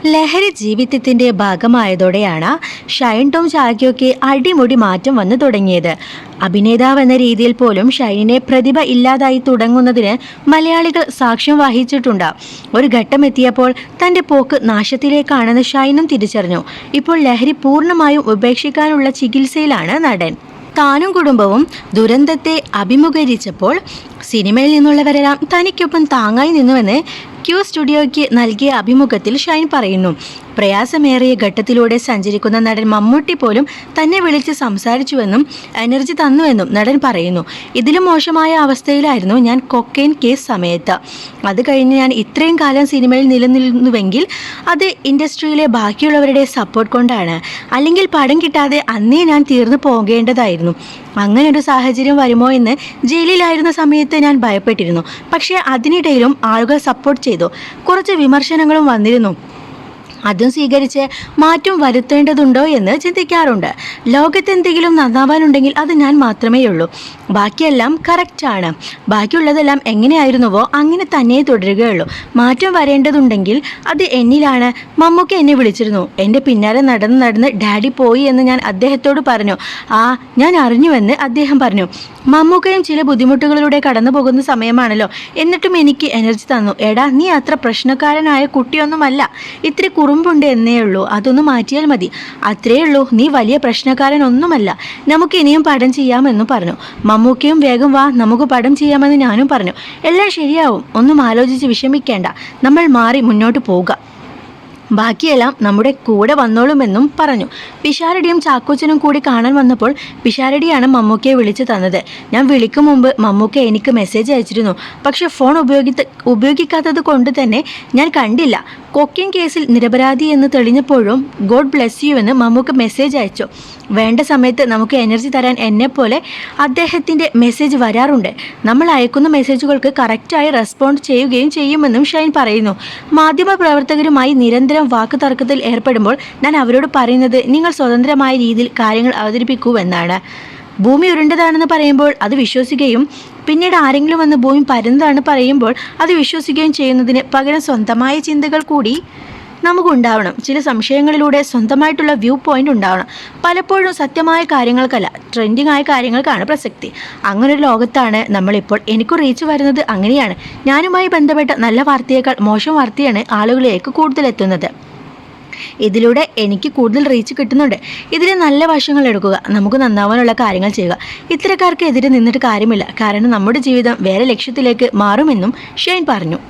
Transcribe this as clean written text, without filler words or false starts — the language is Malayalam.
ലഹരി ജീവിതത്തിൻ്റെ ഭാഗമായതോടെയാണ് ഷൈൻ ടോം ചാക്കോയ്ക്ക് അടിമുടി മാറ്റം വന്നു തുടങ്ങിയത്. അഭിനേതാവ് എന്ന രീതിയിൽ പോലും ഷൈനിനെ പ്രതിഭ ഇല്ലാതായി തുടങ്ങുന്നതിന് മലയാളികൾ സാക്ഷ്യം വഹിച്ചിട്ടുണ്ട്. ഒരു ഘട്ടമെത്തിയപ്പോൾ തൻ്റെ പോക്ക് നാശത്തിലേക്കാണെന്ന് ഷൈനും തിരിച്ചറിഞ്ഞു. ഇപ്പോൾ ലഹരി പൂർണ്ണമായും ഉപേക്ഷിക്കാനുള്ള ചികിത്സയിലാണ് നടൻ. താനും കുടുംബവും ദുരന്തത്തെ അഭിമുഖീകരിച്ചപ്പോൾ സിനിമയിൽ നിന്നുള്ളവരെല്ലാം തനിക്കൊപ്പം താങ്ങായി നിന്നുവെന്ന് ക്യൂ സ്റ്റുഡിയോയ്ക്ക് നൽകിയ അഭിമുഖത്തിൽ ഷൈൻ പറയുന്നു. പ്രയാസമേറിയ ഘട്ടത്തിലൂടെ സഞ്ചരിക്കുന്ന നടൻ മമ്മൂട്ടി പോലും തന്നെ വിളിച്ച് സംസാരിച്ചുവെന്നും എനർജി തന്നുവെന്നും നടൻ പറയുന്നു. ഇതിലും മോശമായ അവസ്ഥയിലായിരുന്നു ഞാൻ കൊക്കൈൻ കേസ് സമയത്ത്. അത് കഴിഞ്ഞ് ഞാൻ ഇത്രയും കാലം സിനിമയിൽ നിലനിൽക്കുന്നുവെങ്കിൽ അത് ഇൻഡസ്ട്രിയിലെ ബാക്കിയുള്ളവരുടെ സപ്പോർട്ട് കൊണ്ടാണ്. അല്ലെങ്കിൽ പടം കിട്ടാതെ അന്നേ ഞാൻ തീർന്നു പോകേണ്ടതായിരുന്നു. അങ്ങനൊരു സാഹചര്യം വരുമോ എന്ന് ജയിലിലായിരുന്ന സമയത്ത് ഞാൻ ഭയപ്പെട്ടിരുന്നു. പക്ഷേ അതിനിടയിലും ആളുകൾ സപ്പോർട്ട് ചെയ്തു. കുറച്ച് വിമർശനങ്ങളും വന്നിരുന്നു. അതും സ്വീകരിച്ച് മാറ്റം വരുത്തേണ്ടതുണ്ടോ എന്ന് ചിന്തിക്കാറുണ്ട്. ലോകത്തെന്തെങ്കിലും നന്നാവാനുണ്ടെങ്കിൽ അത് ഞാൻ മാത്രമേ ഉള്ളൂ. ബാക്കിയെല്ലാം കറക്റ്റാണ്. ബാക്കിയുള്ളതെല്ലാം എങ്ങനെയായിരുന്നുവോ അങ്ങനെ തന്നെ തുടരുകയുള്ളൂ. മാറ്റം വരേണ്ടതുണ്ടെങ്കിൽ അത് എന്നിലാണ്. മമ്മൂക്ക എന്നെ വിളിച്ചിരുന്നു. എൻ്റെ പിന്നാലെ നടന്ന് ഡാഡി പോയി എന്ന് ഞാൻ അദ്ദേഹത്തോട് പറഞ്ഞു. ഞാൻ അറിഞ്ഞുവെന്ന് അദ്ദേഹം പറഞ്ഞു. മമ്മൂക്കയും ചില ബുദ്ധിമുട്ടുകളിലൂടെ കടന്നു പോകുന്ന സമയമാണല്ലോ. എന്നിട്ടും എനിക്ക് എനർജി തന്നു. എടാ, നീ അത്ര പ്രശ്നക്കാരനായ കുട്ടിയൊന്നുമല്ല. ഇത്തിരി കുറുമ്പുണ്ട് എന്നേ ഉള്ളൂ. അതൊന്ന് മാറ്റിയാൽ മതി. അത്രയേ ഉള്ളൂ. നീ വലിയ പ്രശ്നക്കാരനൊന്നുമല്ല. നമുക്ക് ഇനിയും പടം ചെയ്യാമെന്ന് പറഞ്ഞു. മമ്മൂക്കയും വേഗം വാ, നമുക്ക് പടം ചെയ്യാമെന്ന് ഞാനും പറഞ്ഞു. എല്ലാം ശരിയാവും. ഒന്നും ആലോചിച്ച് വിഷമിക്കേണ്ട. നമ്മൾ മാറി മുന്നോട്ട് പോവുക. ബാക്കിയെല്ലാം നമ്മുടെ കൂടെ വന്നോളുമെന്നും പറഞ്ഞു. പിഷാരടിയും ചാക്കോച്ചനും കൂടി കാണാൻ വന്നപ്പോൾ പിഷാരടിയാണ് മമ്മൂക്കയെ വിളിച്ചു തന്നത്. ഞാൻ വിളിക്കും മുമ്പ് മമ്മൂക്ക എനിക്ക് മെസ്സേജ് അയച്ചിരുന്നു. പക്ഷെ ഫോൺ ഉപയോഗിക്കാത്തത് കൊണ്ട് തന്നെ ഞാൻ കണ്ടില്ല. കൊക്കൈൻ കേസിൽ നിരപരാധി എന്ന് തെളിഞ്ഞപ്പോഴും ഗോഡ് ബ്ലെസ് യു എന്ന് മമ്മൂക്ക മെസ്സേജ് അയച്ചു. വേണ്ട സമയത്ത് നമുക്ക് എനർജി തരാൻ എന്നെപ്പോലെ അദ്ദേഹത്തിൻ്റെ മെസ്സേജ് വരാറുണ്ട്. നമ്മൾ അയക്കുന്ന മെസ്സേജുകൾക്ക് കറക്റ്റായി റെസ്പോണ്ട് ചെയ്യുകയും ചെയ്യുമെന്നും ഷൈൻ പറയുന്നു. മാധ്യമ പ്രവർത്തകരുമായി നിരന്തരം വാക്ക് തർക്കത്തിൽ ഏർപ്പെടുമ്പോൾ ഞാൻ അവരോട് പറയുന്നത് നിങ്ങൾ സ്വതന്ത്രമായ രീതിയിൽ കാര്യങ്ങൾ അവതരിപ്പിക്കൂവെന്നാണ്. ഭൂമി ഉരുണ്ടതാണെന്ന് പറയുമ്പോൾ അത് വിശ്വസിക്കുകയും പിന്നീട് ആരെങ്കിലും വന്ന് ഭൂമി പരന്നതാണ് പറയുമ്പോൾ അത് വിശ്വസിക്കുകയും ചെയ്യുന്നതിന് പകരം സ്വന്തമായ ചിന്തകൾ കൂടി നമുക്കുണ്ടാവണം. ചില സംശയങ്ങളിലൂടെ സ്വന്തമായിട്ടുള്ള വ്യൂ പോയിന്റ് ഉണ്ടാവണം. പലപ്പോഴും സത്യമായ കാര്യങ്ങൾക്കല്ല, ട്രെൻഡിങ് ആയ കാര്യങ്ങൾക്കാണ് പ്രസക്തി. അങ്ങനൊരു ലോകത്താണ് നമ്മളിപ്പോൾ. എനിക്ക് റീച്ച് വരുന്നത് അങ്ങനെയാണ്. ഞാനുമായി ബന്ധപ്പെട്ട നല്ല വാർത്തയേക്കാൾ മോശം വാർത്തയാണ് ആളുകളിലേക്ക് കൂടുതൽ എത്തുന്നത്. ഇതിലൂടെ എനിക്ക് കൂടുതൽ റീച്ച് കിട്ടുന്നുണ്ട്. ഇതിലെ നല്ല വശങ്ങൾ എടുക്കുക, നമുക്ക് നന്നാവാനുള്ള കാര്യങ്ങൾ ചെയ്യുക. ഇത്തരക്കാർക്ക് എതിരെ നിന്നിട്ട് കാര്യമില്ല. കാരണം നമ്മുടെ ജീവിതം വേറെ ലക്ഷ്യത്തിലേക്ക് മാറുമെന്നും ഷൈൻ പറഞ്ഞു.